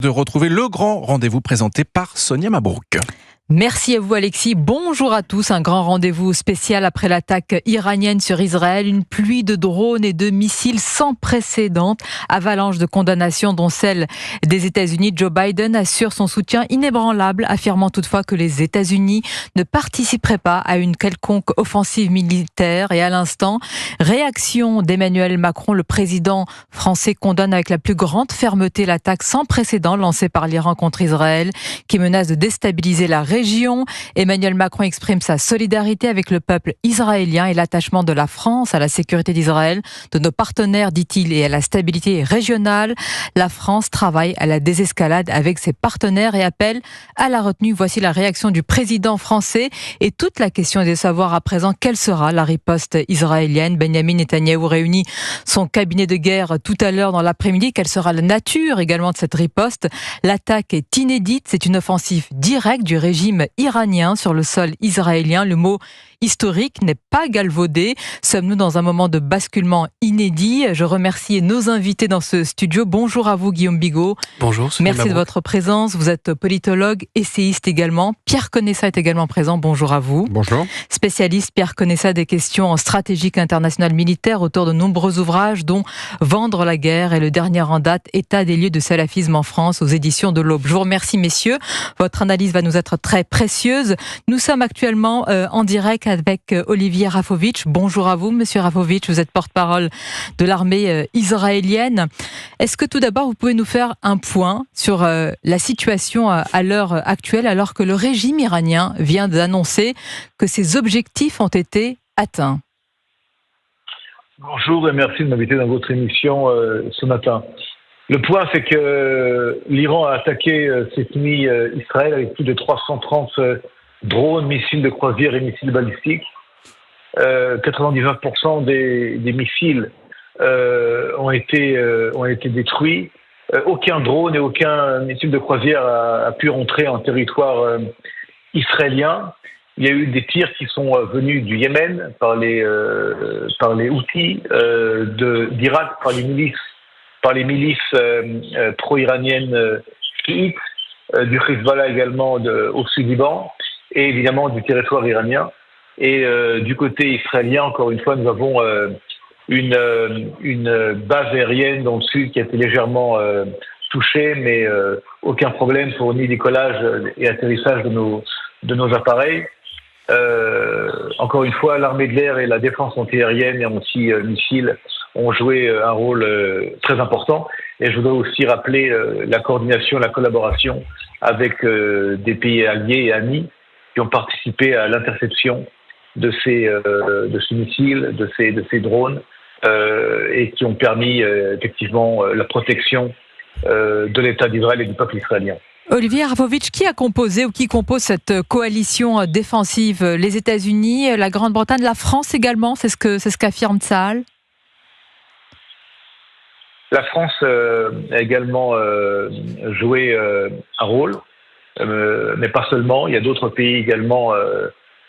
De retrouver le grand rendez-vous présenté par Sonia Mabrouk. Merci à vous Alexis, bonjour à tous. Un grand rendez-vous spécial après l'attaque iranienne sur Israël. Une pluie de drones et de missiles sans précédent. Avalanche de condamnations dont celle des États-Unis. Joe Biden assure son soutien inébranlable, affirmant toutefois que les États-Unis ne participeraient pas à une quelconque offensive militaire. Et à l'instant, réaction d'Emmanuel Macron. Le président français condamne avec la plus grande fermeté l'attaque sans précédent lancée par l'Iran contre Israël, qui menace de déstabiliser la région. Emmanuel Macron exprime sa solidarité avec le peuple israélien et l'attachement de la France à la sécurité d'Israël, de nos partenaires, dit-il, et à la stabilité régionale. La France travaille à la désescalade avec ses partenaires et appelle à la retenue. Voici la réaction du président français. Et toute la question est de savoir à présent quelle sera la riposte israélienne. Benyamin Netanyahou réunit son cabinet de guerre tout à l'heure dans l'après-midi. Quelle sera la nature également de cette riposte? L'attaque est inédite. C'est une offensive directe du régime iranien sur le sol israélien. Le mot historique n'est pas galvaudé. Sommes-nous dans un moment de basculement inédit? Je remercie nos invités dans ce studio. Bonjour à vous Guillaume Bigot. Bonjour. Merci de votre présence. Vous êtes politologue, essayiste également. Pierre Conessa est également présent. Bonjour à vous. Bonjour. Spécialiste, Pierre Conessa des questions en stratégique internationale militaire, auteur de nombreux ouvrages dont Vendre la guerre et le dernier en date, État des lieux de salafisme en France aux éditions de l'Aube. Je vous remercie messieurs. Votre analyse va nous être très précieuse. Nous sommes actuellement en direct avec Olivier Rafovitch. Bonjour à vous, monsieur Rafovitch. Vous êtes porte-parole de l'armée israélienne. Est-ce que tout d'abord, vous pouvez nous faire un point sur la situation à l'heure actuelle, alors que le régime iranien vient d'annoncer que ses objectifs ont été atteints? Bonjour et merci de m'inviter dans votre émission ce matin. Le point, c'est que l'Iran a attaqué cette nuit Israël avec plus de 330 drones, missiles de croisière et missiles balistiques. 99% des missiles ont été détruits. Aucun drone et aucun missile de croisière a pu rentrer en territoire israélien. Il y a eu des tirs qui sont venus du Yémen par les Houthis, d'Irak par les milices pro-iraniennes chiites, du Hezbollah également au sud-Liban, et évidemment du territoire iranien. Et du côté israélien, encore une fois, nous avons une base aérienne dans le sud qui a été légèrement touchée, mais aucun problème pour ni décollage et atterrissage de nos appareils. Encore une fois, l'armée de l'air et la défense antiaérienne et anti-missiles ont joué un rôle très important. Et je voudrais aussi rappeler la coordination, la collaboration avec des pays alliés et amis qui ont participé à l'interception de ces missiles, de ces drones, et qui ont permis effectivement la protection de l'État d'Israël et du peuple israélien. Olivier Rafovitch, qui a composé ou qui compose cette coalition défensive? Les États-Unis, la Grande-Bretagne, la France également, c'est ce qu'affirme Tsahal? La France a également joué un rôle, mais pas seulement. Il y a d'autres pays également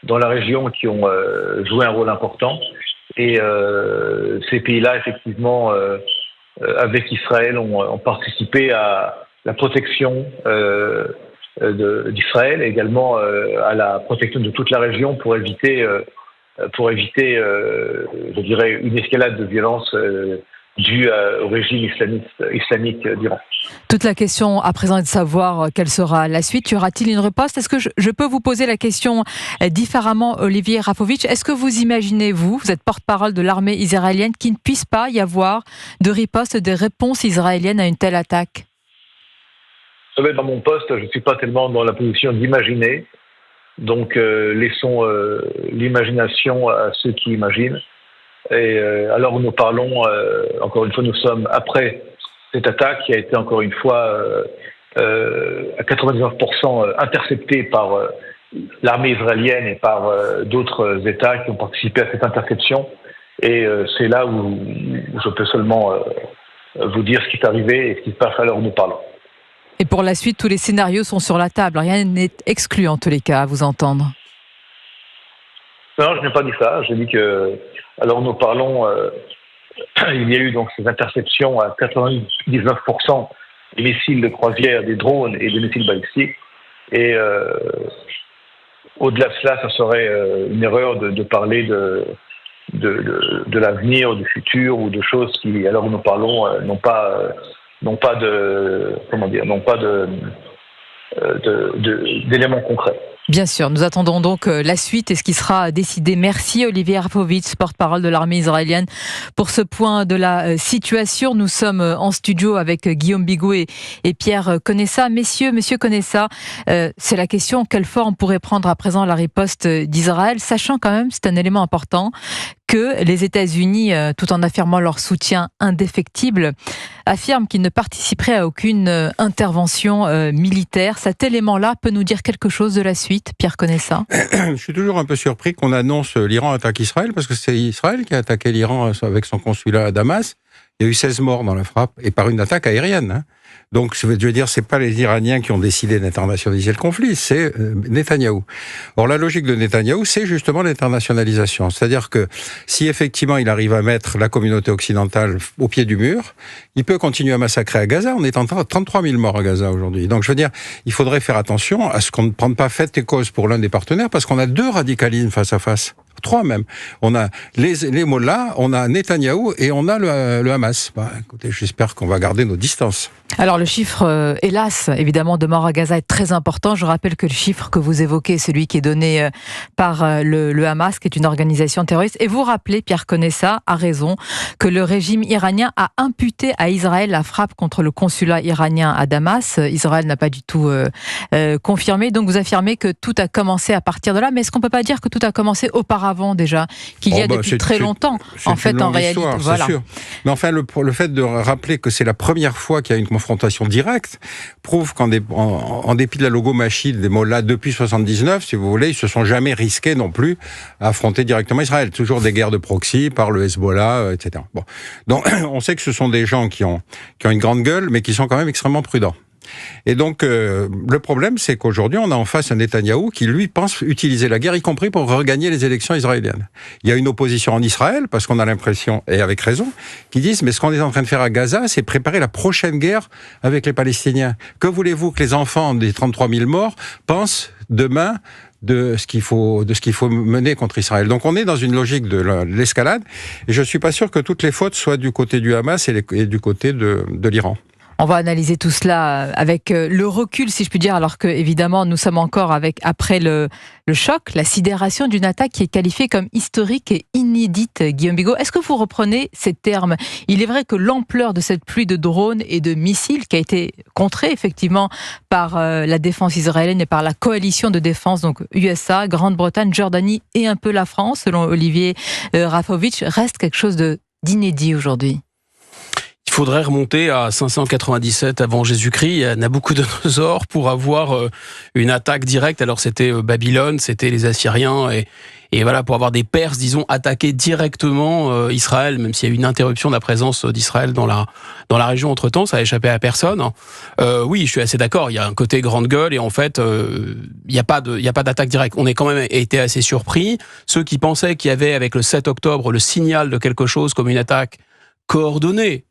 dans la région qui ont joué un rôle important. Et ces pays-là, effectivement, avec Israël, ont participé à la protection d'Israël et également à la protection de toute la région pour éviter je dirais, une escalade de violence due au régime islamique d'Iran. Toute la question à présent est de savoir quelle sera la suite. Y aura-t-il une riposte? Est-ce que je peux vous poser la question différemment, Olivier Rafovitch? Est-ce que vous imaginez, vous êtes porte-parole de l'armée israélienne, qu'il ne puisse pas y avoir de riposte, de réponse israélienne à une telle attaque? Vous savez, dans mon poste, je ne suis pas tellement dans la position d'imaginer. Donc, laissons l'imagination à ceux qui imaginent. Et alors nous parlons, encore une fois, nous sommes après cette attaque qui a été encore une fois à 99% interceptée par l'armée israélienne et par d'autres États qui ont participé à cette interception. Et c'est là où je peux seulement vous dire ce qui est arrivé et ce qui se passe alors où nous parlons. Et pour la suite, tous les scénarios sont sur la table. Rien n'est exclu en tous les cas, à vous entendre. Non, je n'ai pas dit ça. J'ai dit que, alors nous parlons, il y a eu donc ces interceptions à 99% des missiles de croisière, des drones et des missiles balistiques. Et au-delà de cela, ça serait une erreur de parler de l'avenir, du futur ou de choses qui, à l'heure où nous parlons, n'ont pas d'éléments concrets. Bien sûr, nous attendons donc la suite et ce qui sera décidé. Merci Olivier Rafovitch, porte-parole de l'armée israélienne, pour ce point de la situation. Nous sommes en studio avec Guillaume Bigot et Pierre Conessa. Monsieur Conessa, c'est la question, quelle forme pourrait prendre à présent la riposte d'Israël, sachant quand même, c'est un élément important, que les États-Unis, tout en affirmant leur soutien indéfectible, affirment qu'ils ne participeraient à aucune intervention militaire. Cet élément-là peut nous dire quelque chose de la suite, Pierre Conessa? Je suis toujours un peu surpris qu'on annonce l'Iran attaque Israël, parce que c'est Israël qui a attaqué l'Iran avec son consulat à Damas. Il y a eu 16 morts dans la frappe, et par une attaque aérienne, hein. Donc, je veux dire, c'est pas les Iraniens qui ont décidé d'internationaliser le conflit, c'est Netanyahou. Or, la logique de Netanyahou, c'est justement l'internationalisation. C'est-à-dire que si effectivement il arrive à mettre la communauté occidentale au pied du mur, il peut continuer à massacrer à Gaza. On est en 33 000 morts à Gaza aujourd'hui. Donc, je veux dire, il faudrait faire attention à ce qu'on ne prenne pas fait et cause pour l'un des partenaires, parce qu'on a deux radicalismes face à face. 3 même. On a les mollahs, on a Netanyahou et on a le Hamas. Écoutez, j'espère qu'on va garder nos distances. Alors le chiffre, hélas, évidemment, de morts à Gaza est très important. Je rappelle que le chiffre que vous évoquez, celui qui est donné par le Hamas, qui est une organisation terroriste. Et vous rappelez, Pierre Conessa a raison, que le régime iranien a imputé à Israël la frappe contre le consulat iranien à Damas. Israël n'a pas du tout confirmé. Donc vous affirmez que tout a commencé à partir de là. Mais est-ce qu'on ne peut pas dire que tout a commencé auparavant déjà, qu'il y a depuis très longtemps, en fait, en réalité. Voilà. C'est sûr. Mais enfin, le fait de rappeler que c'est la première fois qu'il y a une confrontation directe prouve qu'en dépit de la logomachie des mollahs depuis 79, si vous voulez, ils se sont jamais risqués non plus à affronter directement Israël. Toujours des guerres de proxy par le Hezbollah, etc. Bon. Donc, on sait que ce sont des gens qui ont une grande gueule, mais qui sont quand même extrêmement prudents. Et donc, le problème, c'est qu'aujourd'hui, on a en face un Netanyahou qui, lui, pense utiliser la guerre, y compris pour regagner les élections israéliennes. Il y a une opposition en Israël, parce qu'on a l'impression, et avec raison, qui disent, mais ce qu'on est en train de faire à Gaza, c'est préparer la prochaine guerre avec les Palestiniens. Que voulez-vous que les enfants des 33 000 morts pensent demain de ce qu'il faut mener contre Israël. Donc on est dans une logique de l'escalade, et je ne suis pas sûr que toutes les fautes soient du côté du Hamas et du côté de l'Iran. On va analyser tout cela avec le recul, si je puis dire, alors que évidemment nous sommes encore après le choc, la sidération d'une attaque qui est qualifiée comme historique et inédite. Guillaume Bigot, est-ce que vous reprenez ces termes? Il est vrai que l'ampleur de cette pluie de drones et de missiles qui a été contrée effectivement par la défense israélienne et par la coalition de défense, donc USA, Grande-Bretagne, Jordanie et un peu la France, selon Olivier Rafovitch, reste quelque chose d'inédit aujourd'hui. Il faudrait remonter à 597 avant Jésus-Christ, il y a Nabucodonosor pour avoir une attaque directe. Alors c'était Babylone, c'était les Assyriens et voilà, pour avoir des Perses, disons, attaquer directement Israël, même s'il y a eu une interruption de la présence d'Israël dans la région entre-temps, ça a échappé à personne. Oui, je suis assez d'accord, il y a un côté grande gueule et en fait, il n'y a pas d'attaque directe. On est quand même été assez surpris. Ceux qui pensaient qu'il y avait avec le 7 octobre le signal de quelque chose comme une attaque coordonnée,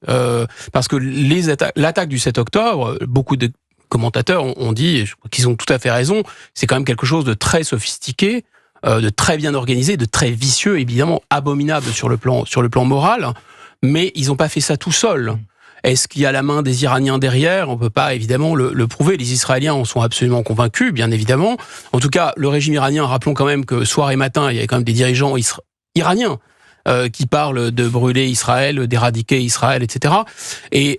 parce que l'attaque du 7 octobre, beaucoup de commentateurs ont dit, et je crois qu'ils ont tout à fait raison, c'est quand même quelque chose de très sophistiqué, de très bien organisé, de très vicieux, évidemment abominable sur le plan moral, mais ils n'ont pas fait ça tout seuls. Est-ce qu'il y a la main des Iraniens derrière? On ne peut pas évidemment le prouver. Les Israéliens en sont absolument convaincus, bien évidemment. En tout cas, le régime iranien, rappelons quand même que soir et matin, il y avait quand même des dirigeants iraniens qui parlent de brûler Israël, d'éradiquer Israël, etc. Et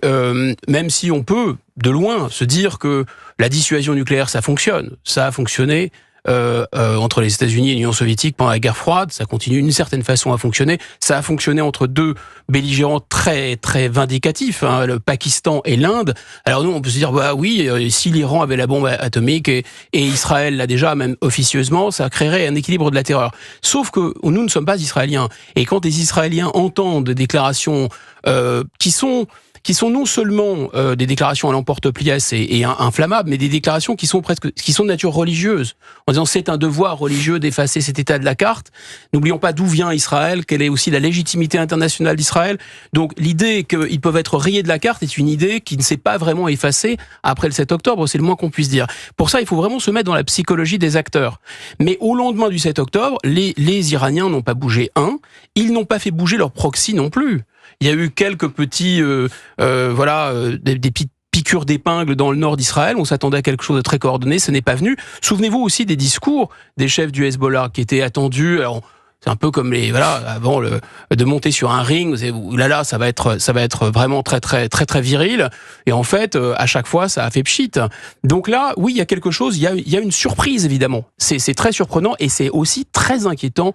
même si on peut, de loin, se dire que la dissuasion nucléaire, ça fonctionne. Ça a fonctionné entre les États-Unis et l'Union soviétique pendant la guerre froide, ça continue d'une certaine façon à fonctionner. Ça a fonctionné entre deux belligérants très très vindicatifs, hein, le Pakistan et l'Inde. Alors nous, on peut se dire, bah oui, si l'Iran avait la bombe atomique et Israël l'a déjà, même officieusement, ça créerait un équilibre de la terreur. Sauf que nous ne sommes pas Israéliens. Et quand les Israéliens entendent des déclarations qui sont qui sont non seulement des déclarations à l'emporte-pièce et inflammables, mais des déclarations qui sont de nature religieuse, en disant c'est un devoir religieux d'effacer cet état de la carte. N'oublions pas d'où vient Israël, quelle est aussi la légitimité internationale d'Israël. Donc l'idée qu'ils peuvent être rayés de la carte est une idée qui ne s'est pas vraiment effacée après le 7 octobre, c'est le moins qu'on puisse dire. Pour ça, il faut vraiment se mettre dans la psychologie des acteurs. Mais au lendemain du 7 octobre, les Iraniens n'ont pas bougé ils n'ont pas fait bouger leur proxy non plus. Il y a eu quelques petits, des petites piqûres d'épingle dans le nord d'Israël. On s'attendait à quelque chose de très coordonné, ce n'est pas venu. Souvenez-vous aussi des discours des chefs du Hezbollah qui étaient attendus. Alors, c'est un peu comme avant de monter sur un ring, là, ça va être vraiment très très très très viril. Et en fait, à chaque fois, ça a fait pchit. Donc là, oui, il y a quelque chose, il y a une surprise évidemment. C'est très surprenant et c'est aussi très inquiétant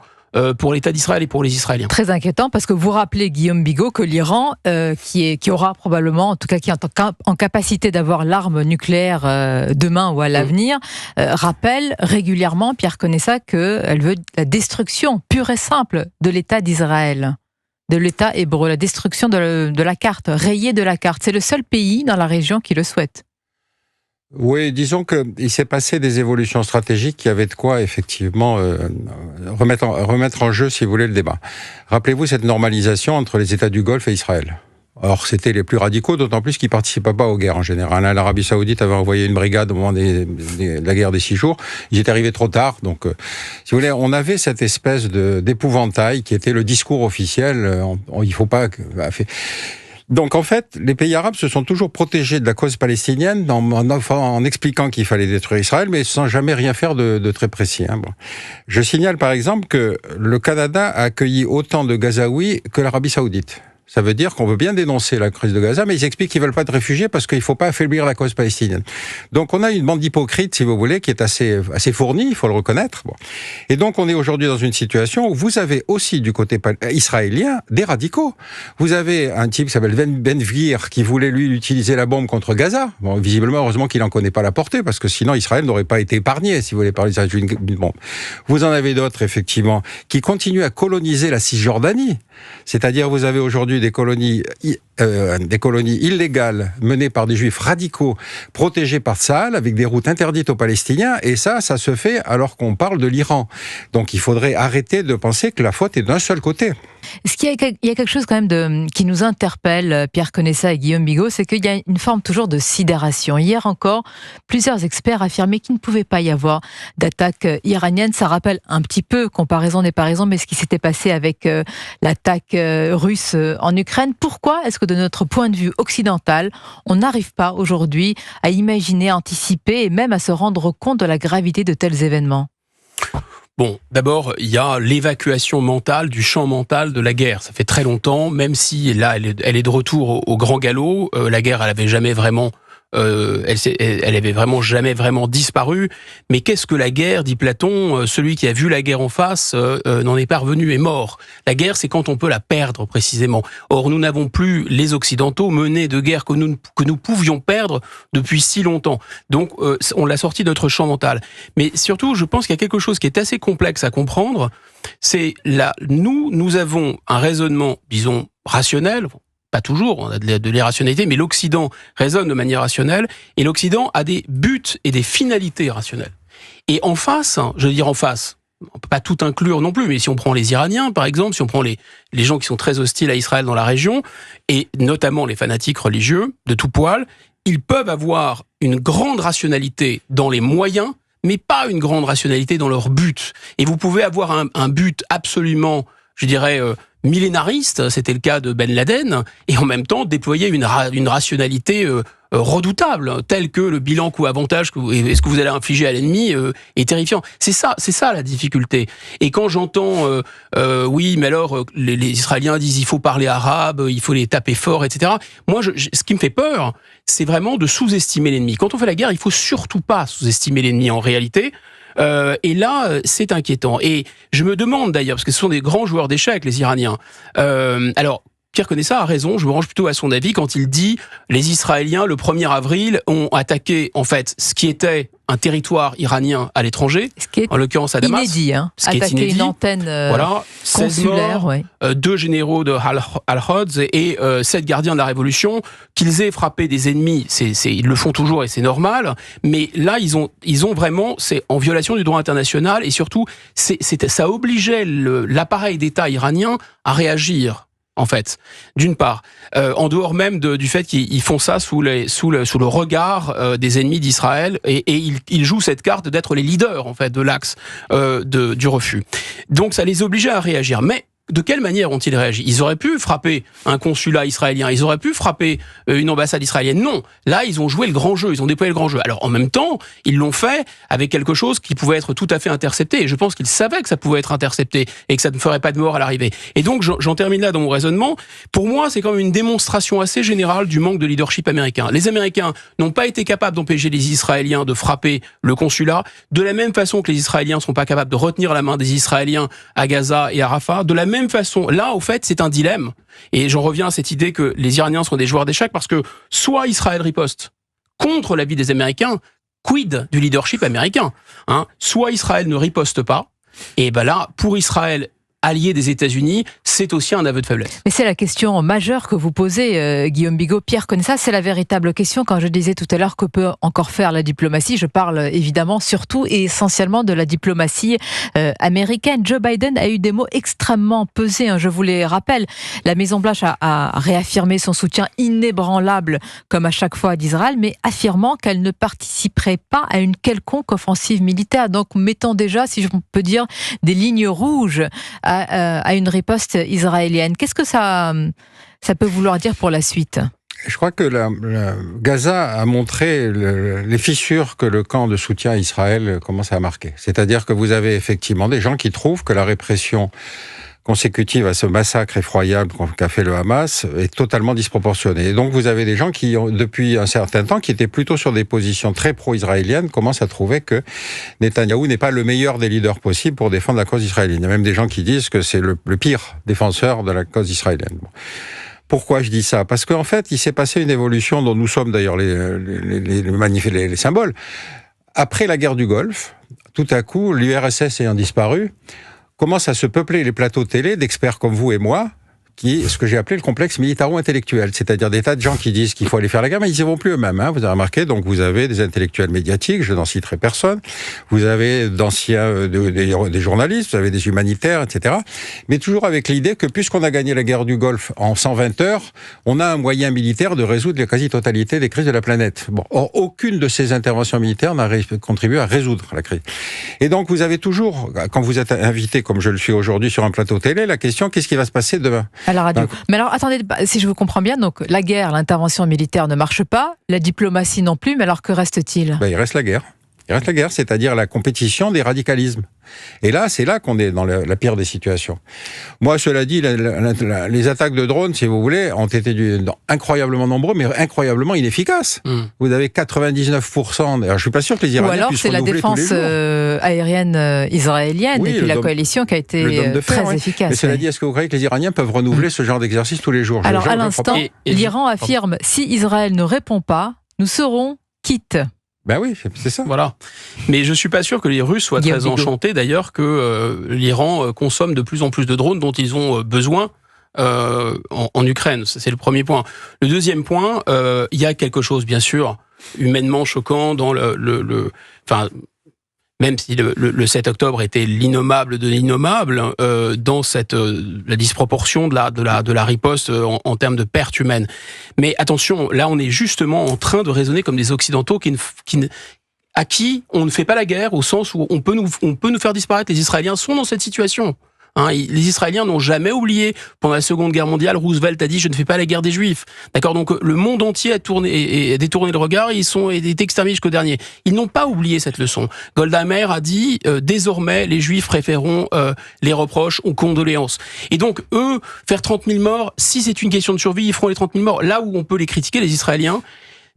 pour l'État d'Israël et pour les Israéliens. Très inquiétant parce que vous rappelez, Guillaume Bigot, que l'Iran, qui aura probablement, en tout cas qui est en capacité d'avoir l'arme nucléaire demain ou à l'avenir, rappelle régulièrement, Pierre Conessa, qu'elle veut la destruction pure et simple de l'État d'Israël, de l'État hébreu, la destruction de la carte, rayée de la carte. C'est le seul pays dans la région qui le souhaite. Oui, disons qu'il s'est passé des évolutions stratégiques qui avaient de quoi, effectivement, remettre en jeu, si vous voulez, le débat. Rappelez-vous cette normalisation entre les États du Golfe et Israël. Or, c'était les plus radicaux, d'autant plus qu'ils ne participaient pas aux guerres en général. L'Arabie Saoudite avait envoyé une brigade au moment de la guerre des 6 jours. Ils étaient arrivés trop tard. Donc, si vous voulez, on avait cette espèce d'épouvantail qui était le discours officiel. Il ne faut pas... Donc en fait, les pays arabes se sont toujours protégés de la cause palestinienne en expliquant qu'il fallait détruire Israël, mais sans jamais rien faire de très précis. Bon. Je signale par exemple que le Canada a accueilli autant de Gazaouis que l'Arabie Saoudite. Ça veut dire qu'on veut bien dénoncer la crise de Gaza, mais ils expliquent qu'ils veulent pas de réfugiés parce qu'il faut pas affaiblir la cause palestinienne. Donc on a une bande d'hypocrites, si vous voulez, qui est assez fournie, il faut le reconnaître. Bon. Et donc on est aujourd'hui dans une situation où vous avez aussi du côté israélien des radicaux. Vous avez un type qui s'appelle Ben Gvir qui voulait lui utiliser la bombe contre Gaza. Bon, visiblement, heureusement qu'il en connaît pas la portée parce que sinon Israël n'aurait pas été épargné, si vous voulez, par l'usage d'une bombe. Vous en avez d'autres, effectivement, qui continuent à coloniser la Cisjordanie. C'est-à-dire, vous avez aujourd'hui des colonies illégales menées par des juifs radicaux protégés par Tsahal avec des routes interdites aux Palestiniens, et ça se fait alors qu'on parle de l'Iran. Donc il faudrait arrêter de penser que la faute est d'un seul côté. Il y a quelque chose quand même qui nous interpelle, Pierre Conessa et Guillaume Bigot, c'est qu'il y a une forme toujours de sidération. Hier encore, plusieurs experts affirmaient qu'il ne pouvait pas y avoir d'attaque iranienne. Ça rappelle un petit peu, comparaison n'est pas raison, mais ce qui s'était passé avec l'attaque russe en Ukraine. Pourquoi est-ce que de notre point de vue occidental, on n'arrive pas aujourd'hui à imaginer, à anticiper et même à se rendre compte de la gravité de tels événements ? Bon, d'abord, il y a l'évacuation mentale du champ mental de la guerre. Ça fait très longtemps, même si là, elle est de retour au grand galop. La guerre, elle avait jamais vraiment... elle avait vraiment jamais vraiment disparu. Mais qu'est-ce que la guerre, dit Platon? Celui qui a vu la guerre en face n'en est pas revenu, est mort. La guerre, c'est quand on peut la perdre, précisément. Or, nous n'avons plus, les Occidentaux, mené de guerre que nous pouvions perdre depuis si longtemps. Donc, on l'a sorti de notre champ mental. Mais surtout, je pense qu'il y a quelque chose qui est assez complexe à comprendre. C'est là, nous avons un raisonnement, disons, rationnel. Pas toujours, on a de l'irrationalité, mais l'Occident raisonne de manière rationnelle, et l'Occident a des buts et des finalités rationnelles. Et en face, je veux dire en face, on peut pas tout inclure non plus, mais si on prend les Iraniens, par exemple, si on prend les gens qui sont très hostiles à Israël dans la région, et notamment les fanatiques religieux de tout poil, ils peuvent avoir une grande rationalité dans les moyens, mais pas une grande rationalité dans leur but. Et vous pouvez avoir un but absolument, je dirais, millénariste, c'était le cas de Ben Laden, et en même temps déployer une rationalité redoutable, tel que le bilan coût-avantage et ce que vous allez infliger à l'ennemi est terrifiant. C'est ça la difficulté. Et quand j'entends oui, mais alors les Israéliens disent il faut parler arabe, il faut les taper fort, etc. Moi, ce qui me fait peur, c'est vraiment de sous-estimer l'ennemi. Quand on fait la guerre, il faut surtout pas sous-estimer l'ennemi en réalité. Et là, c'est inquiétant. Et je me demande d'ailleurs, parce que ce sont des grands joueurs d'échecs, les Iraniens. Alors, Pierre Conessa a raison, je me range plutôt à son avis quand il dit les Israéliens, le 1er avril, ont attaqué, en fait, ce qui était un territoire iranien à l'étranger, en l'occurrence à Damas. Inédit, hein, attaquer une antenne voilà, consulaire. 16 morts, 2 généraux de Al-Quds et 7 gardiens de la Révolution. Qu'ils aient frappé des ennemis, ils le font toujours et c'est normal, mais là, ils ont vraiment, c'est en violation du droit international et surtout, ça obligeait l'appareil d'État iranien à réagir. En fait, d'une part, en dehors même du fait qu'ils font ça sous le regard des ennemis d'Israël et ils jouent cette carte d'être les leaders en fait de l'axe du refus. Donc ça les obligeait à réagir. Mais de quelle manière ont-ils réagi ? Ils auraient pu frapper un consulat israélien, ils auraient pu frapper une ambassade israélienne. Non, là, ils ont joué le grand jeu, ils ont déployé le grand jeu. Alors, en même temps, ils l'ont fait avec quelque chose qui pouvait être tout à fait intercepté. Et je pense qu'ils savaient que ça pouvait être intercepté et que ça ne ferait pas de mort à l'arrivée. Et donc, j'en termine là dans mon raisonnement. Pour moi, c'est quand même une démonstration assez générale du manque de leadership américain. Les Américains n'ont pas été capables d'empêcher les Israéliens de frapper le consulat, de la même façon que les Israéliens ne sont pas capables de retenir la main des Israéliens à Gaza et à Rafah, de la même façon, là, au fait, c'est un dilemme. Et j'en reviens à cette idée que les Iraniens sont des joueurs d'échecs parce que soit Israël riposte contre l'avis des Américains, quid du leadership américain, hein, soit Israël ne riposte pas, et ben là, pour Israël, allié des États-Unis, c'est aussi un aveu de faiblesse. Mais c'est la question majeure que vous posez, Guillaume Bigot. Pierre connaît ça, c'est la véritable question. Quand je disais tout à l'heure que peut encore faire la diplomatie, je parle évidemment surtout et essentiellement de la diplomatie américaine. Joe Biden a eu des mots extrêmement pesés, hein, je vous les rappelle. La Maison-Blanche a réaffirmé son soutien inébranlable, comme à chaque fois d'Israël, mais affirmant qu'elle ne participerait pas à une quelconque offensive militaire. Donc mettant déjà, si je peux dire, des lignes rouges à une riposte israélienne. Qu'est-ce que ça peut vouloir dire pour la suite ? Je crois que Gaza a montré les fissures que le camp de soutien à Israël commence à marquer. C'est-à-dire que vous avez effectivement des gens qui trouvent que la répression consécutive à ce massacre effroyable qu'a fait le Hamas est totalement disproportionnée. Et donc vous avez des gens qui, depuis un certain temps, qui étaient plutôt sur des positions très pro-israéliennes, commencent à trouver que Netanyahou n'est pas le meilleur des leaders possibles pour défendre la cause israélienne. Il y a même des gens qui disent que c'est le pire défenseur de la cause israélienne. Bon. Pourquoi je dis ça ? Parce qu'en fait, il s'est passé une évolution dont nous sommes d'ailleurs les symboles. Après la guerre du Golfe, tout à coup, l'URSS ayant disparu, commence à se peupler les plateaux télé d'experts comme vous et moi, qui est ce que j'ai appelé le complexe militaro-intellectuel, c'est-à-dire des tas de gens qui disent qu'il faut aller faire la guerre, mais ils n'y vont plus eux-mêmes, hein, vous avez remarqué, donc vous avez des intellectuels médiatiques, je n'en citerai personne, vous avez d'anciens, des journalistes, vous avez des humanitaires, etc., mais toujours avec l'idée que puisqu'on a gagné la guerre du Golfe en 120 heures, on a un moyen militaire de résoudre la quasi-totalité des crises de la planète. Bon, or, aucune de ces interventions militaires n'a contribué à résoudre la crise. Et donc vous avez toujours, quand vous êtes invité, comme je le suis aujourd'hui sur un plateau télé, la question, qu'est-ce qui va se passer demain ? À la radio. Mais alors, attendez, si je vous comprends bien, donc la guerre, l'intervention militaire ne marche pas, la diplomatie non plus, mais alors que reste-t-il ? Il reste la guerre. Il reste la guerre, c'est-à-dire la compétition des radicalismes. Et là, c'est là qu'on est dans la pire des situations. Moi, cela dit, les attaques de drones, si vous voulez, ont été incroyablement nombreux, mais incroyablement inefficaces. Vous avez 99%. Alors, je suis pas sûr que les Iraniens puissent renouveler tous les jours. Ou alors, c'est la défense aérienne israélienne et puis la coalition qui a été très efficace. Mais cela dit, est-ce que vous croyez que les Iraniens peuvent renouveler ce genre d'exercice tous les jours ? Alors, à l'instant, l'Iran affirme, si Israël ne répond pas, nous serons quittes. Ben oui, c'est ça. Voilà. Mais je suis pas sûr que les Russes soient très enchantés d'ailleurs que l'Iran consomme de plus en plus de drones dont ils ont besoin en Ukraine. C'est le premier point. Le deuxième point, il y a quelque chose bien sûr humainement choquant dans enfin, même si le 7 octobre était l'innommable de l'innommable, dans la disproportion de la riposte en termes de pertes humaines. Mais attention, là on est justement en train de raisonner comme des Occidentaux à qui on ne fait pas la guerre, au sens où on peut nous faire disparaître. Les Israéliens sont dans cette situation. Hein, les Israéliens n'ont jamais oublié, pendant la Seconde Guerre mondiale, Roosevelt a dit « je ne fais pas la guerre des Juifs ». D'accord, donc le monde entier a détourné le regard, ils est exterminés jusqu'au dernier. Ils n'ont pas oublié cette leçon. Golda Meir a dit « désormais, les Juifs préféreront les reproches aux condoléances ». Et donc, eux, faire 30 000 morts, si c'est une question de survie, ils feront les 30 000 morts. Là où on peut les critiquer, les Israéliens,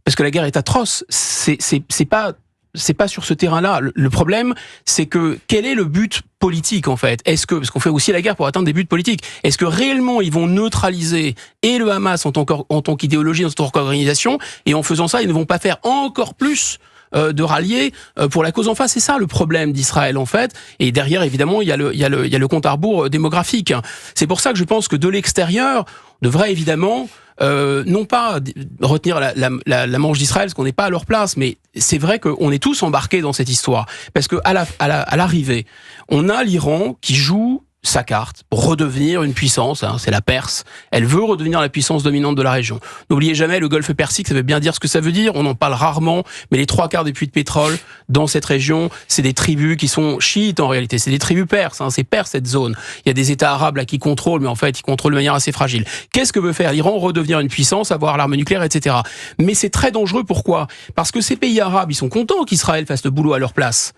parce que la guerre est atroce, c'est pas sur ce terrain-là. Le problème, c'est que quel est le but politique en fait ? Parce qu'on fait aussi la guerre pour atteindre des buts politiques. Est-ce que réellement ils vont neutraliser et le Hamas en tant qu'idéologie, en tant qu'organisation, et en faisant ça, ils ne vont pas faire encore plus de rallier pour la cause en face. C'est ça le problème d'Israël en fait. Et derrière, évidemment, il y a le compte à rebours démographique. C'est pour ça que je pense que de l'extérieur, on devrait évidemment non pas retenir la manche d'Israël, parce qu'on n'est pas à leur place, mais c'est vrai qu'on est tous embarqués dans cette histoire. Parce que à l'arrivée, on a l'Iran qui joue sa carte pour redevenir une puissance, c'est la Perse. Elle veut redevenir la puissance dominante de la région. N'oubliez jamais, le Golfe Persique, ça veut bien dire ce que ça veut dire. On en parle rarement, mais les 3/4 des puits de pétrole dans cette région, c'est des tribus qui sont chiites en réalité. C'est des tribus perses, c'est perse cette zone. Il y a des États arabes là qui contrôlent, mais en fait, ils contrôlent de manière assez fragile. Qu'est-ce que veut faire l'Iran? Redevenir une puissance, avoir l'arme nucléaire, etc. Mais c'est très dangereux. Pourquoi? Parce que ces pays arabes, ils sont contents qu'Israël fasse le boulot à leur place.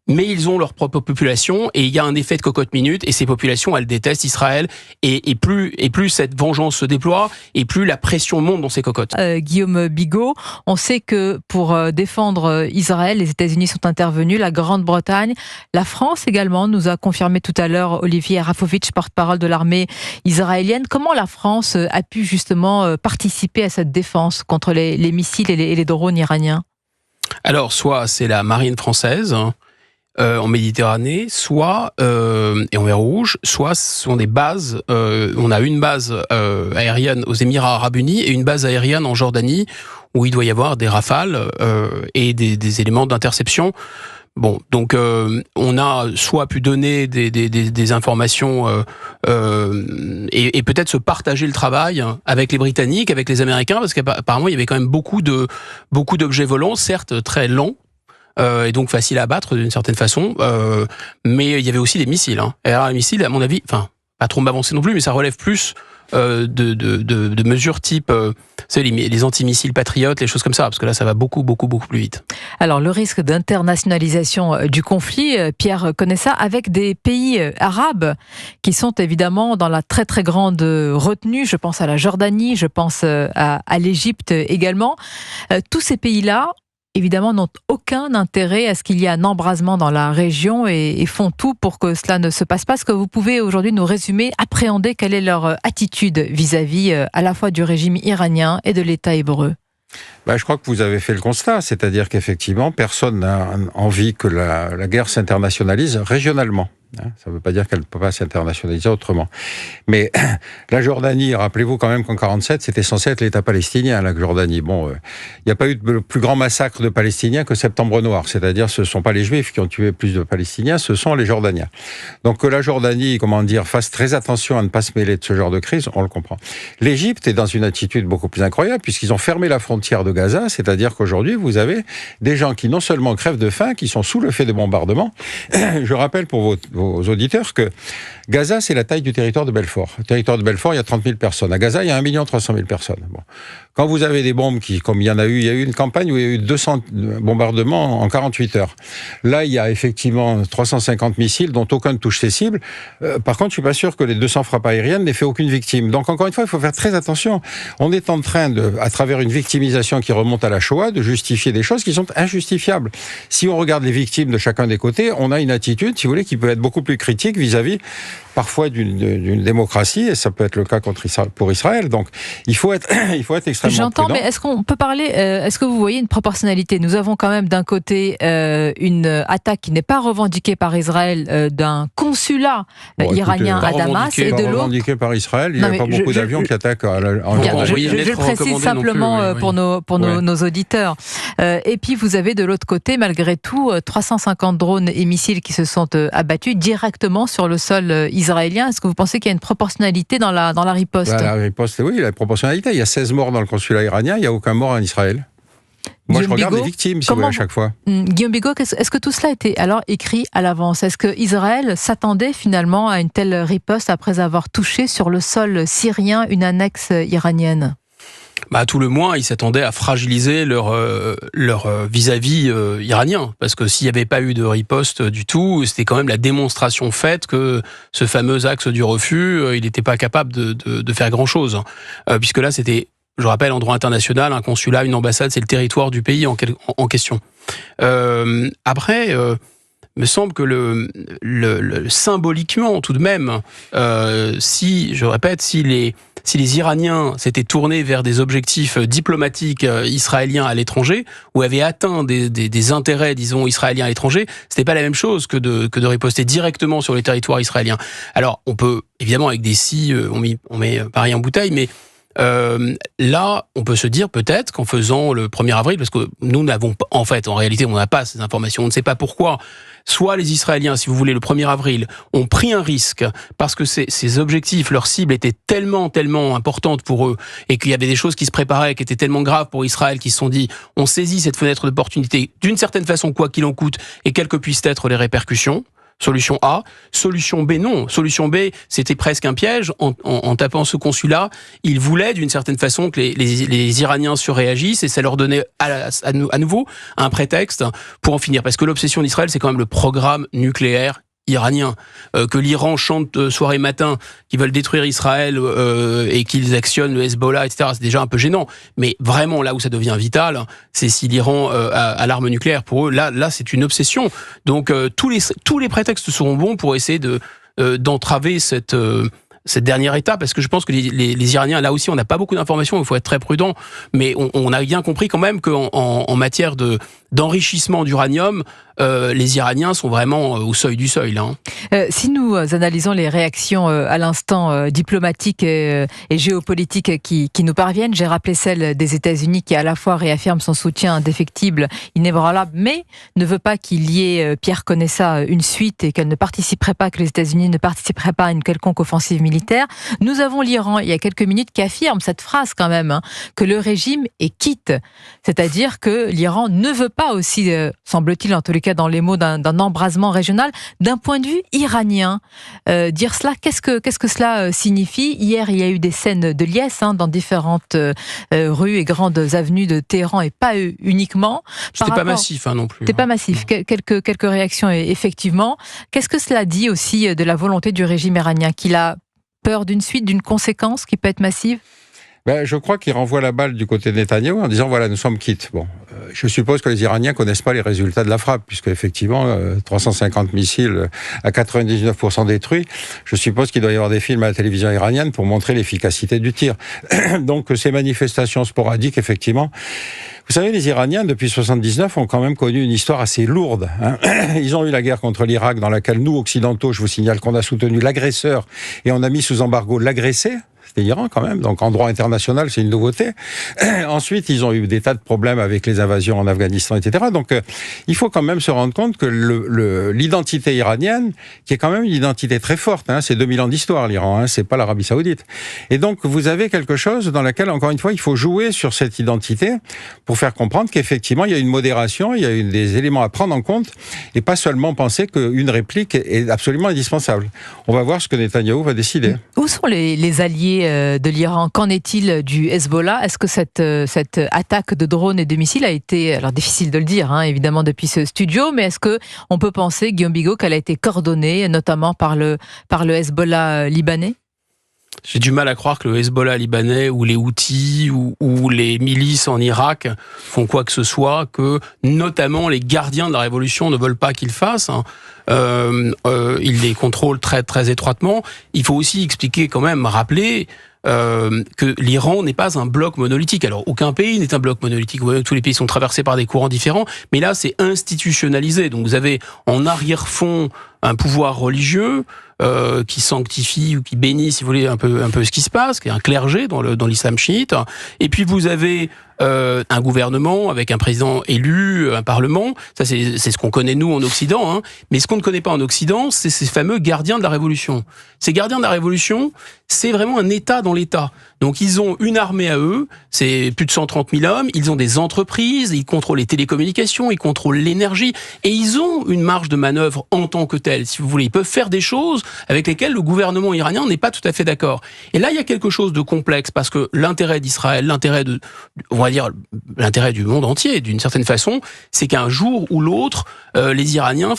Mais ils ont leur propre population et il y a un effet de cocotte-minute et ces populations, elles détestent Israël et plus cette vengeance se déploie et plus la pression monte dans ces cocottes. Guillaume Bigot, on sait que pour défendre Israël, les États-Unis sont intervenus, la Grande-Bretagne, la France également, nous a confirmé tout à l'heure Olivier Arafovitch, porte-parole de l'armée israélienne. Comment la France a pu justement participer à cette défense contre les missiles et les drones iraniens? Alors, soit c'est la marine française, en Méditerranée, soit et en mer Rouge, soit ce sont des bases. On a une base aérienne aux Émirats Arabes Unis et une base aérienne en Jordanie où il doit y avoir des rafales et des éléments d'interception. Bon, donc on a soit pu donner des informations et peut-être se partager le travail avec les Britanniques, avec les Américains, parce qu'apparemment il y avait quand même beaucoup d'objets volants, certes très lents. Et donc facile à abattre d'une certaine façon, mais il y avait aussi des missiles. Et alors les missiles, à mon avis, pas trop m'avancer non plus, mais ça relève plus de mesures type les antimissiles patriotes, les choses comme ça, parce que là ça va beaucoup plus vite. Alors le risque d'internationalisation du conflit, Pierre connaît ça, avec des pays arabes qui sont évidemment dans la très très grande retenue. Je pense à la Jordanie, je pense à l'Égypte également. Tous ces pays-là évidemment, n'ont aucun intérêt à ce qu'il y ait un embrasement dans la région et font tout pour que cela ne se passe pas. Est-ce que vous pouvez aujourd'hui nous résumer, appréhender quelle est leur attitude vis-à-vis à la fois du régime iranien et de l'État hébreu? Je crois que vous avez fait le constat, c'est-à-dire qu'effectivement, personne n'a envie que la guerre s'internationalise régionalement. Ça ne veut pas dire qu'elle ne peut pas s'internationaliser autrement. Mais la Jordanie, rappelez-vous quand même qu'en 1947, c'était censé être l'État palestinien, la Jordanie. Bon, il n'y a pas eu de plus grand massacre de Palestiniens que Septembre Noir. C'est-à-dire, ce ne sont pas les Juifs qui ont tué plus de Palestiniens, ce sont les Jordaniens. Donc que la Jordanie, fasse très attention à ne pas se mêler de ce genre de crise, on le comprend. L'Égypte est dans une attitude beaucoup plus incroyable, puisqu'ils ont fermé la frontière de Gaza, c'est-à-dire qu'aujourd'hui, vous avez des gens qui non seulement crèvent de faim, qui sont sous le fait des bombardements. Je rappelle pour aux auditeurs que Gaza, c'est la taille du territoire de Belfort. Le territoire de Belfort, il y a 30 000 personnes. À Gaza, il y a 1 300 000 personnes. Bon. Quand vous avez des bombes comme il y a eu une campagne où il y a eu 200 bombardements en 48 heures. Là, il y a effectivement 350 missiles dont aucun ne touche ses cibles. Par contre, je suis pas sûr que les 200 frappes aériennes n'aient fait aucune victime. Donc, encore une fois, il faut faire très attention. On est en train à travers une victimisation qui remonte à la Shoah, de justifier des choses qui sont injustifiables. Si on regarde les victimes de chacun des côtés, on a une attitude, si vous voulez, qui peut être beaucoup plus critique vis-à-vis parfois d'une démocratie, et ça peut être le cas pour Israël. Donc, il faut être extrêmement J'entends, prudent. mais est-ce qu'on peut parler, est-ce que vous voyez une proportionnalité? Nous avons quand même d'un côté une attaque qui n'est pas revendiquée par Israël d'un consulat iranien à Damas, et de l'autre... revendiqué par Israël, il n'y a pas beaucoup d'avions qui attaquent en Jordanie. Je le précise simplement pour nos auditeurs. Et puis vous avez de l'autre côté, malgré tout, 350 drones et missiles qui se sont abattus directement sur le sol israélien. Est-ce que vous pensez qu'il y a une proportionnalité dans la riposte? La riposte, oui, la proportionnalité. Il y a 16 morts dans le consulat iranien, il n'y a aucun mort en Israël. Moi, Guillaume je regarde Bigot, les victimes, si vous voulez, à chaque fois. Guillaume Bigot, est-ce que tout cela était alors écrit à l'avance? Est-ce que Israël s'attendait finalement à une telle riposte après avoir touché sur le sol syrien une annexe iranienne? À tout le moins, ils s'attendaient à fragiliser leur vis-à-vis iranien. Parce que s'il n'y avait pas eu de riposte du tout, c'était quand même la démonstration faite que ce fameux axe du refus, il n'était pas capable de faire grand-chose. Puisque là, c'était, je rappelle, en droit international, un consulat, une ambassade, c'est le territoire du pays en question. Après... il me semble que symboliquement, tout de même, si si les Iraniens s'étaient tournés vers des objectifs diplomatiques israéliens à l'étranger, ou avaient atteint des intérêts, disons, israéliens à l'étranger, c'était pas la même chose que de riposter directement sur les territoires israéliens. Alors, on peut, évidemment, avec des si, on met pareil en bouteille, mais là, on peut se dire peut-être qu'en faisant le 1er avril, parce que nous n'avons pas, en réalité, on n'a pas ces informations, on ne sait pas pourquoi. Soit les Israéliens, si vous voulez, le 1er avril, ont pris un risque parce que ces objectifs, leur cible était tellement importante pour eux et qu'il y avait des choses qui se préparaient, qui étaient tellement graves pour Israël, qu'ils se sont dit, on saisit cette fenêtre d'opportunité d'une certaine façon, quoi qu'il en coûte, et quelles que puissent être les répercussions. Solution A. Solution B, non. Solution B, c'était presque un piège. En tapant ce consulat, ils voulaient d'une certaine façon que les Iraniens surréagissent et ça leur donnait à nouveau un prétexte pour en finir. Parce que l'obsession d'Israël, c'est quand même le programme nucléaire iranien, que l'Iran chante soir et matin, qu'ils veulent détruire Israël et qu'ils actionnent le Hezbollah, etc. C'est déjà un peu gênant. Mais vraiment, là où ça devient vital, c'est si l'Iran a l'arme nucléaire. Pour eux, là, c'est une obsession. Donc, tous les prétextes seront bons pour essayer d'entraver cette dernière étape, parce que je pense que les Iraniens, là aussi, on n'a pas beaucoup d'informations, il faut être très prudent, mais on a bien compris quand même qu'en matière d'enrichissement d'uranium, les Iraniens sont vraiment au seuil du seuil, là. Si nous analysons les réactions à l'instant diplomatiques et géopolitiques qui nous parviennent, j'ai rappelé celle des États-Unis qui à la fois réaffirme son soutien indéfectible, inébranlable, mais ne veut pas qu'il y ait, Pierre connaît ça, une suite et que les États-Unis ne participeraient pas à une quelconque offensive militaire. Nous avons l'Iran, il y a quelques minutes, qui affirme cette phrase quand même, que le régime est quitte. C'est-à-dire que l'Iran ne veut pas aussi, semble-t-il en tous les cas dans les mots d'un embrasement régional, d'un point de vue iranien. Dire cela, qu'est-ce que cela signifie ? Hier, il y a eu des scènes de liesse dans différentes rues et grandes avenues de Téhéran et pas uniquement. C'était pas massif non plus. C'était pas massif. Quelques réactions effectivement. Qu'est-ce que cela dit aussi de la volonté du régime iranien, qu'il a peur d'une suite, d'une conséquence qui peut être massive ? Je crois qu'il renvoie la balle du côté de Netanyahou en disant voilà, nous sommes quittes. Bon, je suppose que les Iraniens connaissent pas les résultats de la frappe, puisque effectivement 350 missiles à 99% détruits. Je suppose qu'il doit y avoir des films à la télévision iranienne pour montrer l'efficacité du tir. Donc ces manifestations sporadiques, effectivement. Vous savez, les Iraniens, depuis 79, ont quand même connu une histoire assez lourde. Ils ont eu la guerre contre l'Irak, dans laquelle nous, occidentaux, je vous signale qu'on a soutenu l'agresseur et on a mis sous embargo l'agressé. C'était l'Iran quand même, donc en droit international, c'est une nouveauté. Ensuite, ils ont eu des tas de problèmes avec les invasions en Afghanistan, etc. Donc, il faut quand même se rendre compte que l'identité iranienne, qui est quand même une identité très forte, c'est 2000 ans d'histoire, l'Iran, c'est pas l'Arabie Saoudite. Et donc, vous avez quelque chose dans laquelle, encore une fois, il faut jouer sur cette identité pour faire comprendre qu'effectivement, il y a une modération, il y a des éléments à prendre en compte, et pas seulement penser qu'une réplique est absolument indispensable. On va voir ce que Netanyahou va décider. Où sont les alliés de l'Iran? Qu'en est-il du Hezbollah? Est-ce que cette attaque de drones et de missiles a été, alors difficile de le dire, évidemment depuis ce studio, mais est-ce que on peut penser, Guillaume Bigot, qu'elle a été coordonnée, notamment par le Hezbollah libanais? J'ai du mal à croire que le Hezbollah libanais ou les Houthis ou les milices en Irak font quoi que ce soit, que notamment les gardiens de la révolution ne veulent pas qu'ils fassent. Ils les contrôlent très très étroitement. Il faut aussi expliquer quand même, rappeler que l'Iran n'est pas un bloc monolithique. Alors, aucun pays n'est un bloc monolithique. Tous les pays sont traversés par des courants différents, mais là, c'est institutionnalisé. Donc, vous avez en arrière-fond un pouvoir religieux qui sanctifie ou qui bénit, si vous voulez, un peu ce qui se passe, qui est un clergé dans l'islam chiite. Et puis, vous avez un gouvernement avec un président élu, un parlement. Ça, c'est ce qu'on connaît, nous, en Occident. Mais ce qu'on ne connaît pas en Occident, c'est ces fameux gardiens de la Révolution. Ces gardiens de la Révolution, c'est vraiment un État dans l'État. Donc, ils ont une armée à eux, c'est plus de 130 000 hommes, ils ont des entreprises, ils contrôlent les télécommunications, ils contrôlent l'énergie, et ils ont une marge de manœuvre en tant que telle, si vous voulez. Ils peuvent faire des choses avec lesquelles le gouvernement iranien n'est pas tout à fait d'accord. Et là, il y a quelque chose de complexe, parce que l'intérêt d'Israël, l'intérêt du monde entier, d'une certaine façon, c'est qu'un jour ou l'autre, les Iraniens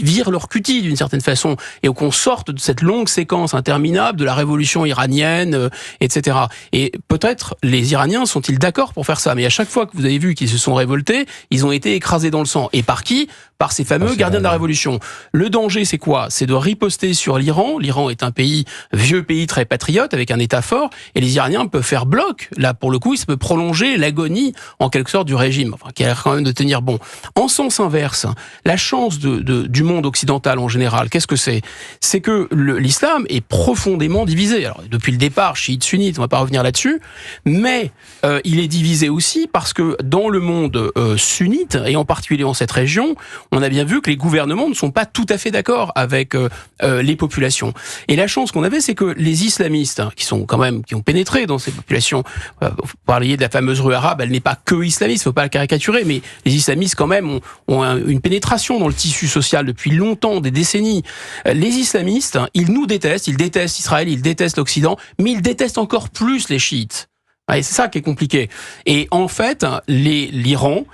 virent leur cutie d'une certaine façon, et qu'on sorte de cette longue séquence interminable de la révolution iranienne, etc. Et peut-être les Iraniens sont-ils d'accord pour faire ça, mais à chaque fois que vous avez vu qu'ils se sont révoltés, ils ont été écrasés dans le sang. Et par qui ? Par ces fameux gardiens de la révolution. Le danger, c'est quoi ? C'est de riposter sur l'Iran. L'Iran est un vieux pays très patriote, avec un État fort, et les Iraniens peuvent faire bloc. Là, pour le coup, ça peut prolonger l'agonie, en quelque sorte, du régime, qui a l'air quand même de tenir bon. En sens inverse, la chance du monde occidental en général, qu'est-ce que c'est ? C'est que l'islam est profondément divisé. Alors, depuis le départ, chiite, sunnite, on va pas revenir là-dessus, mais il est divisé aussi parce que dans le monde sunnite, et en particulier dans cette région, on a bien vu que les gouvernements ne sont pas tout à fait d'accord avec les populations. Et la chance qu'on avait, c'est que les islamistes, qui ont pénétré dans ces populations, vous parliez de la fameuse rue arabe, elle n'est pas que islamiste, faut pas la caricaturer, mais les islamistes quand même ont une pénétration dans le tissu social depuis longtemps, des décennies. Les islamistes, ils nous détestent, ils détestent Israël, ils détestent l'Occident, mais ils détestent encore plus les chiites. Ouais, c'est ça qui est compliqué. Et en fait, l'Iran,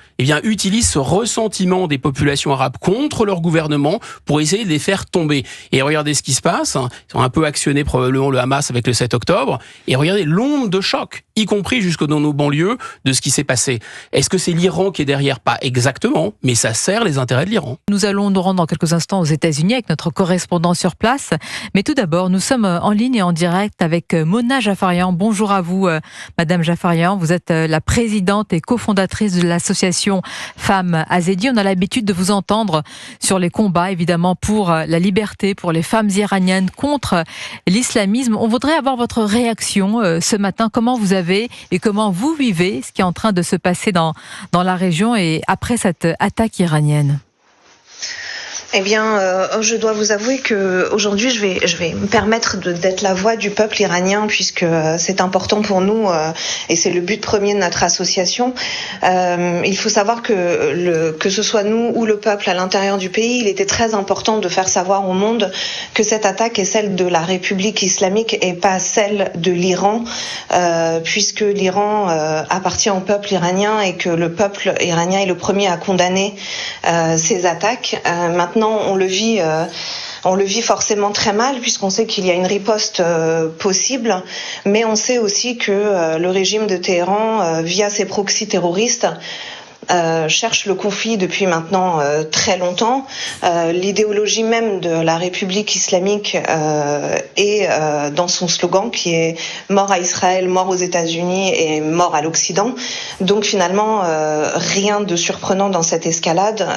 utilise ce ressentiment des populations arabes contre leur gouvernement pour essayer de les faire tomber. Et regardez ce qui se passe. Ils ont un peu actionné probablement le Hamas avec le 7 octobre. Et regardez l'onde de choc, y compris jusque dans nos banlieues, de ce qui s'est passé. Est-ce que c'est l'Iran qui est derrière ? Pas exactement, mais ça sert les intérêts de l'Iran. Nous allons nous rendre dans quelques instants aux États-Unis avec notre correspondant sur place. Mais tout d'abord, nous sommes en ligne et en direct avec Mona Jafarian. Bonjour à vous, Madame Jafarian. Vous êtes la présidente et cofondatrice de l'association Femmes Azadi. On a l'habitude de vous entendre sur les combats, évidemment, pour la liberté, pour les femmes iraniennes contre l'islamisme. On voudrait avoir votre réaction ce matin. Comment vous avez et comment vous vivez ce qui est en train de se passer dans la région et après cette attaque iranienne ? Eh bien, je dois vous avouer que aujourd'hui, je vais me permettre d'être la voix du peuple iranien, puisque c'est important pour nous et c'est le but premier de notre association. Il faut savoir que ce soit nous ou le peuple à l'intérieur du pays, il était très important de faire savoir au monde que cette attaque est celle de la République islamique et pas celle de l'Iran, puisque l'Iran appartient au peuple iranien et que le peuple iranien est le premier à condamner ces attaques. Maintenant, on le vit forcément très mal puisqu'on sait qu'il y a une riposte possible, mais on sait aussi que le régime de Téhéran, via ses proxys terroristes, cherche le conflit depuis maintenant très longtemps. L'idéologie même de la République islamique est dans son slogan qui est « Mort à Israël, mort aux États-Unis et mort à l'Occident ». Donc finalement, rien de surprenant dans cette escalade,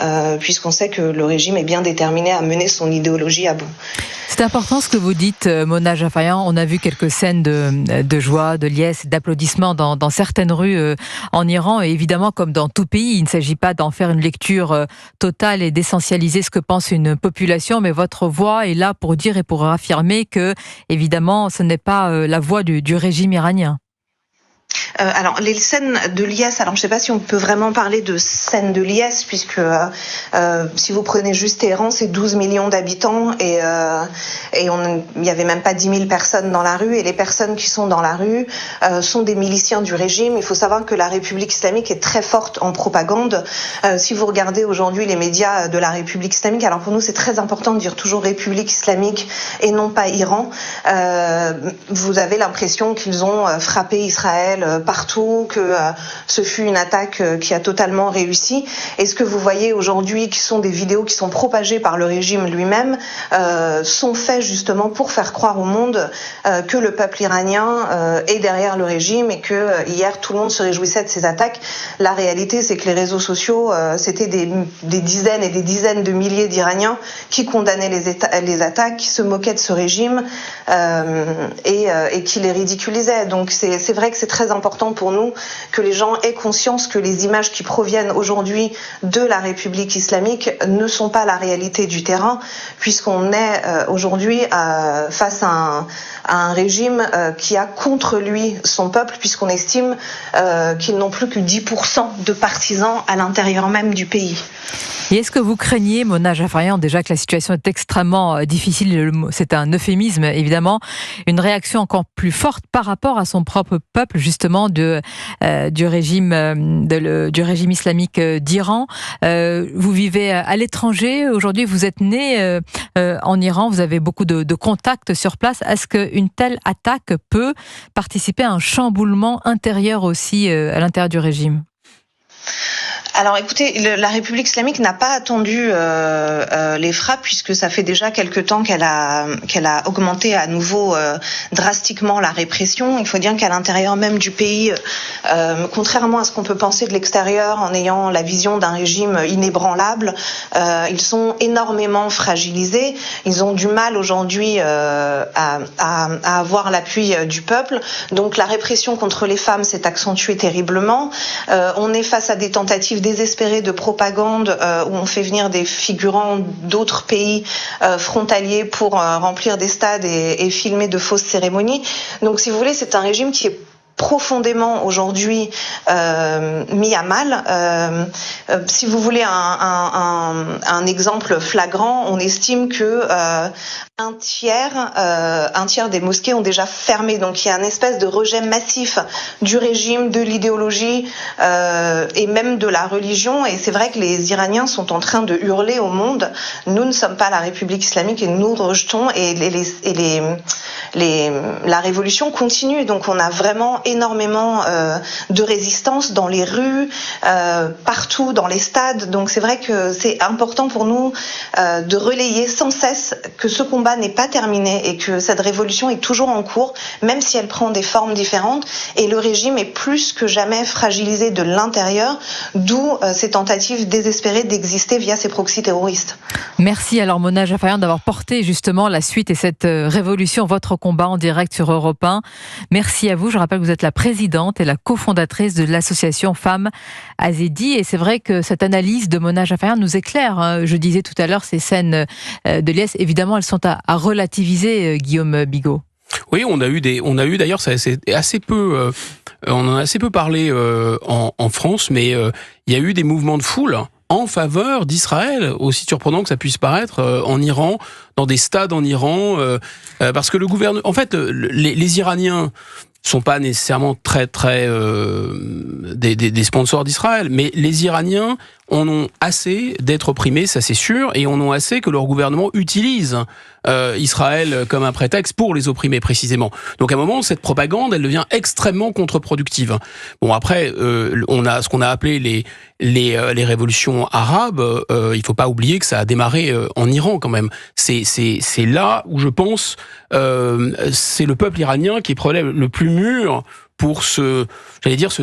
puisqu'on sait que le régime est bien déterminé à mener son idéologie à bout. C'est important ce que vous dites, Mona Jafarian. On a vu quelques scènes de joie, de liesse, d'applaudissements dans certaines rues en Iran. Et évidemment, comme dans tout pays, il ne s'agit pas d'en faire une lecture totale et d'essentialiser ce que pense une population, mais votre voix est là pour dire et pour affirmer que, évidemment, ce n'est pas la voix du régime iranien. Alors les scènes de liesse, alors je ne sais pas si on peut vraiment parler de scènes de liesse puisque si vous prenez juste Téhéran, c'est 12 millions d'habitants et il n'y avait même pas 10 000 personnes dans la rue, et les personnes qui sont dans la rue sont des miliciens du régime. Il faut savoir que la République islamique est très forte en propagande. Si vous regardez aujourd'hui les médias de la République islamique, alors pour nous c'est très important de dire toujours République islamique et non pas Iran, vous avez l'impression qu'ils ont frappé Israël partout, que ce fut une attaque qui a totalement réussi. Et ce que vous voyez aujourd'hui, qui sont des vidéos qui sont propagées par le régime lui-même, sont faits justement pour faire croire au monde que le peuple iranien est derrière le régime et que hier tout le monde se réjouissait de ces attaques. La réalité, c'est que les réseaux sociaux, c'était des dizaines et des dizaines de milliers d'Iraniens qui condamnaient les attaques, qui se moquaient de ce régime et qui les ridiculisaient. Donc c'est vrai que c'est très important pour nous que les gens aient conscience que les images qui proviennent aujourd'hui de la République islamique ne sont pas la réalité du terrain, puisqu'on est aujourd'hui face à un régime qui a contre lui son peuple, puisqu'on estime qu'ils n'ont plus que 10% de partisans à l'intérieur même du pays. Et est-ce que vous craignez, Mona Jafarian, déjà que la situation est extrêmement difficile, c'est un euphémisme évidemment, une réaction encore plus forte par rapport à son propre peuple, justement, du régime islamique d'Iran. Vous vivez à l'étranger, aujourd'hui vous êtes né en Iran, vous avez beaucoup de contacts sur place. Est-ce qu'une telle attaque peut participer à un chamboulement intérieur aussi à l'intérieur du régime ? Alors écoutez, la République islamique n'a pas attendu les frappes, puisque ça fait déjà quelque temps qu'elle a augmenté à nouveau drastiquement la répression. Il faut dire qu'à l'intérieur même du pays, contrairement à ce qu'on peut penser de l'extérieur en ayant la vision d'un régime inébranlable, ils sont énormément fragilisés. Ils ont du mal aujourd'hui à avoir l'appui du peuple. Donc la répression contre les femmes s'est accentuée terriblement. On est face à des tentatives désespérées de propagande où on fait venir des figurants d'autres pays frontaliers pour remplir des stades et filmer de fausses cérémonies. Donc si vous voulez, c'est un régime qui est profondément aujourd'hui mis à mal. Si vous voulez un exemple flagrant, on estime que un tiers des mosquées ont déjà fermé. Donc il y a une espèce de rejet massif du régime, de l'idéologie et même de la religion. Et c'est vrai que les Iraniens sont en train de hurler au monde. Nous ne sommes pas la République islamique et nous rejetons. Et la révolution continue. Donc on a vraiment énormément de résistance dans les rues, partout dans les stades. Donc c'est vrai que c'est important pour nous de relayer sans cesse que ce combat n'est pas terminé et que cette révolution est toujours en cours, même si elle prend des formes différentes. Et le régime est plus que jamais fragilisé de l'intérieur, d'où ces tentatives désespérées d'exister via ces proxys terroristes. Merci alors Mona Jafarian d'avoir porté justement la suite et cette révolution, votre combat en direct sur Europe 1. Merci à vous. Je rappelle que vous êtes la présidente et la cofondatrice de l'association Femmes Azédi. Et c'est vrai que cette analyse de Mona Jafarian nous éclaire. Je disais tout à l'heure, ces scènes de liesse, évidemment, elles sont à relativiser, Guillaume Bigot. Oui, on a eu d'ailleurs, c'est assez peu, on en a assez peu parlé en France, mais il y a eu des mouvements de foule en faveur d'Israël, aussi surprenant que ça puisse paraître, en Iran, dans des stades en Iran, parce que le gouvernement, en fait, les Iraniens sont pas nécessairement très des sponsors d'Israël, mais les Iraniens en ont assez d'être opprimés, ça c'est sûr, et en ont assez que leur gouvernement utilise Israël comme un prétexte pour les opprimer précisément. Donc à un moment, cette propagande, elle devient extrêmement contre-productive. Bon, après, on a ce qu'on a appelé les révolutions arabes. Il faut pas oublier que ça a démarré en Iran quand même. C'est là où je pense c'est le peuple iranien qui est le plus mûr pour se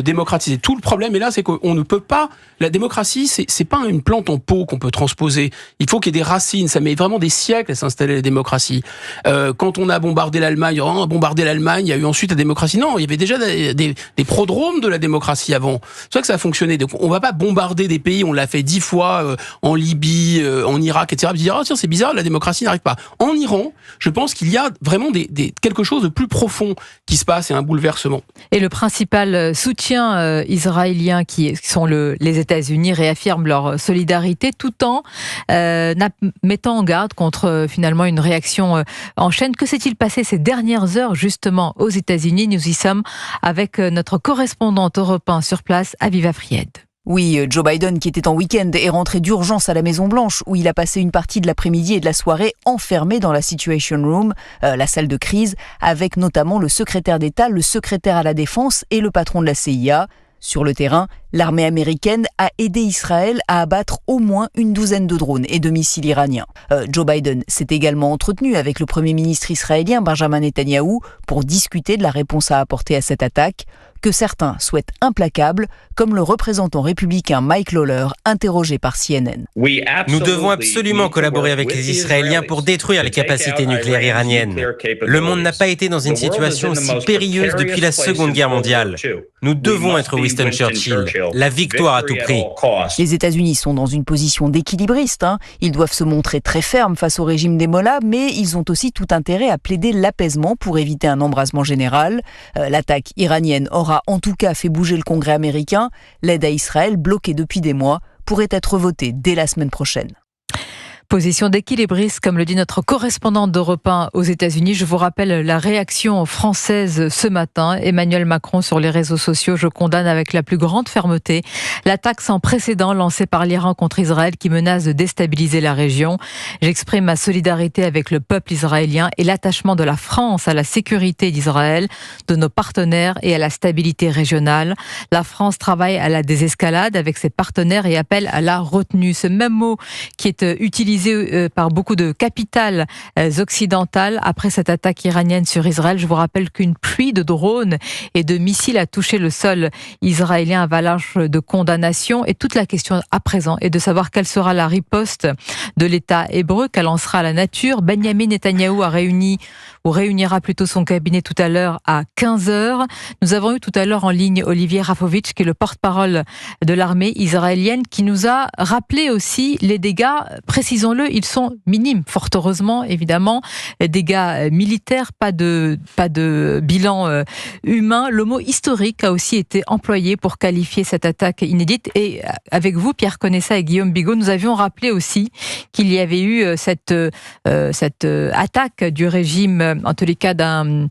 démocratiser. Tout le problème est là, c'est qu'on ne peut pas. La démocratie, c'est pas une plante en pot qu'on peut transposer. Il faut qu'il y ait des racines. Ça met vraiment des siècles à s'installer la démocratie. Quand on a bombardé l'Allemagne, il y a eu ensuite la démocratie. Non, il y avait déjà des prodromes de la démocratie avant. C'est ça que ça a fonctionné. Donc on va pas bombarder des pays. On l'a fait 10 fois en Libye, en Irak, etc. Et dire tiens, c'est bizarre, la démocratie n'arrive pas. En Iran, je pense qu'il y a vraiment quelque chose de plus profond qui se passe et un bouleversement. Et le principal soutien israélien qui sont les États-Unis réaffirment leur solidarité tout en mettant en garde contre finalement une réaction en chaîne. Que s'est-il passé ces dernières heures justement aux États-Unis ? Nous y sommes avec notre correspondante Europe 1 sur place, Aviva Fried. Oui, Joe Biden, qui était en week-end, est rentré d'urgence à la Maison-Blanche, où il a passé une partie de l'après-midi et de la soirée enfermé dans la Situation Room, la salle de crise, avec notamment le secrétaire d'État, le secrétaire à la Défense et le patron de la CIA. Sur le terrain, l'armée américaine a aidé Israël à abattre au moins une douzaine de drones et de missiles iraniens. Joe Biden s'est également entretenu avec le Premier ministre israélien Benjamin Netanyahou pour discuter de la réponse à apporter à cette attaque, que certains souhaitent implacable, comme le représentant républicain Mike Lawler, interrogé par CNN. Nous devons absolument collaborer avec les Israéliens pour détruire les capacités nucléaires iraniennes. Le monde n'a pas été dans une situation aussi périlleuse depuis la Seconde Guerre mondiale. Nous devons être Winston Churchill, la victoire à tout prix. Les États-Unis sont dans une position d'équilibriste. Ils doivent se montrer très fermes face au régime des Mollahs, mais ils ont aussi tout intérêt à plaider l'apaisement pour éviter un embrasement général. L'attaque iranienne aura en tout cas fait bouger le Congrès américain, l'aide à Israël bloquée depuis des mois pourrait être voté dès la semaine prochaine. Position d'équilibriste, comme le dit notre correspondante d'Europe 1 aux États-Unis. Je vous rappelle la réaction française ce matin. Emmanuel Macron sur les réseaux sociaux: je condamne avec la plus grande fermeté l'attaque sans précédent lancée par l'Iran contre Israël qui menace de déstabiliser la région. J'exprime ma solidarité avec le peuple israélien et l'attachement de la France à la sécurité d'Israël, de nos partenaires et à la stabilité régionale. La France travaille à la désescalade avec ses partenaires et appelle à la retenue. Ce même mot qui est utilisé par beaucoup de capitales occidentales après cette attaque iranienne sur Israël. Je vous rappelle qu'une pluie de drones et de missiles a touché le sol israélien, avalanche de condamnation. Et toute la question à présent est de savoir quelle sera la riposte de l'État hébreu, quelle en sera la nature. Benjamin Netanyahou réunira plutôt son cabinet tout à l'heure à 15h. Nous avons eu tout à l'heure en ligne Olivier Rafovitch, qui est le porte-parole de l'armée israélienne, qui nous a rappelé aussi les dégâts. Précisons-le, ils sont minimes, fort heureusement, évidemment. Dégâts militaires, pas de bilan humain. Le mot historique a aussi été employé pour qualifier cette attaque inédite. Et avec vous, Pierre Conessa et Guillaume Bigot, nous avions rappelé aussi qu'il y avait eu cette attaque du régime, en tous les cas d'un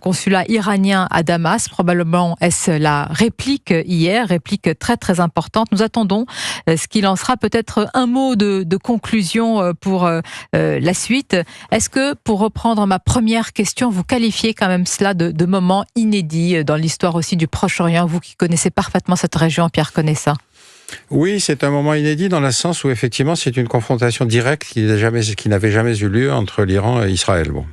consulat iranien à Damas. Probablement est-ce la réplique hier, réplique très très importante. Nous attendons ce qu'il en sera. Peut-être un mot de conclusion pour la suite. Est-ce que, pour reprendre ma première question, vous qualifiez quand même cela de moment inédit dans l'histoire aussi du Proche-Orient, vous qui connaissez parfaitement cette région, Pierre Conessa? Oui, c'est un moment inédit dans le sens où effectivement c'est une confrontation directe qui n'avait jamais eu lieu entre l'Iran et Israël. Bon.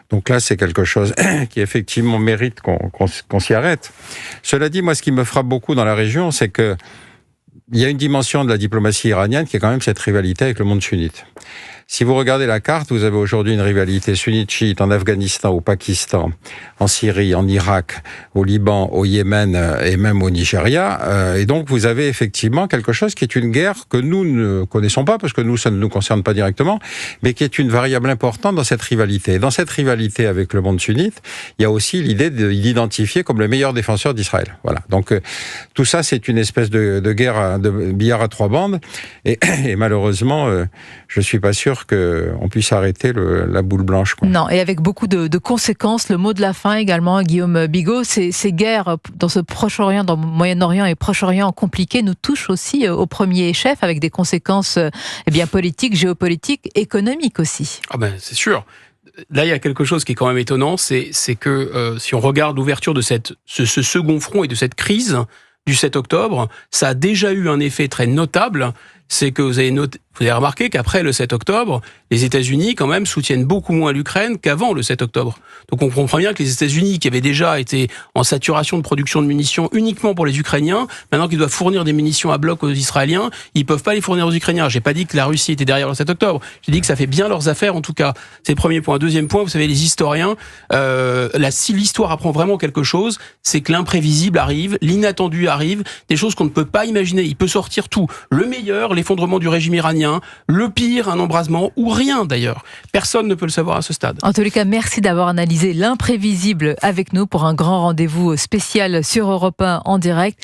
Donc là, c'est quelque chose qui effectivement mérite qu'on s'y arrête. Cela dit, moi, ce qui me frappe beaucoup dans la région, c'est que il y a une dimension de la diplomatie iranienne qui est quand même cette rivalité avec le monde sunnite. Si vous regardez la carte, vous avez aujourd'hui une rivalité sunnite-chiite en Afghanistan, au Pakistan, en Syrie, en Irak, au Liban, au Yémen et même au Nigeria. Et donc, vous avez effectivement quelque chose qui est une guerre que nous ne connaissons pas, parce que nous, ça ne nous concerne pas directement, mais qui est une variable importante dans cette rivalité. Et dans cette rivalité avec le monde sunnite, il y a aussi l'idée de l'identifier comme le meilleur défenseur d'Israël. Voilà. Donc, tout ça, c'est une espèce de guerre, de billard à trois bandes. Et malheureusement, je suis pas sûr qu'on puisse arrêter la boule blanche. Quoi. Non, et avec beaucoup de conséquences. Le mot de la fin également, Guillaume Bigot, ces guerres dans ce Proche-Orient, dans le Moyen-Orient et Proche-Orient compliqués, nous touchent aussi au premier chef, avec des conséquences politiques, géopolitiques, économiques aussi. Ah ben, c'est sûr. Là, il y a quelque chose qui est quand même étonnant, c'est que si on regarde l'ouverture de ce second front et de cette crise du 7 octobre, ça a déjà eu un effet très notable. C'est que vous avez remarqué qu'après le 7 octobre, les États-Unis, quand même, soutiennent beaucoup moins l'Ukraine qu'avant le 7 octobre. Donc on comprend bien que les États-Unis, qui avaient déjà été en saturation de production de munitions uniquement pour les Ukrainiens, maintenant qu'ils doivent fournir des munitions à bloc aux Israéliens, ils peuvent pas les fournir aux Ukrainiens. J'ai pas dit que la Russie était derrière le 7 octobre. J'ai dit que ça fait bien leurs affaires, en tout cas. C'est le premier point. Deuxième point, vous savez, les historiens, si l'histoire apprend vraiment quelque chose, c'est que l'imprévisible arrive, l'inattendu arrive, des choses qu'on ne peut pas imaginer. Il peut sortir tout. Le meilleur, l'effondrement du régime iranien, le pire, un embrasement, ou rien d'ailleurs. Personne ne peut le savoir à ce stade. En tous les cas, merci d'avoir analysé l'imprévisible avec nous pour un grand rendez-vous spécial sur Europe 1 en direct.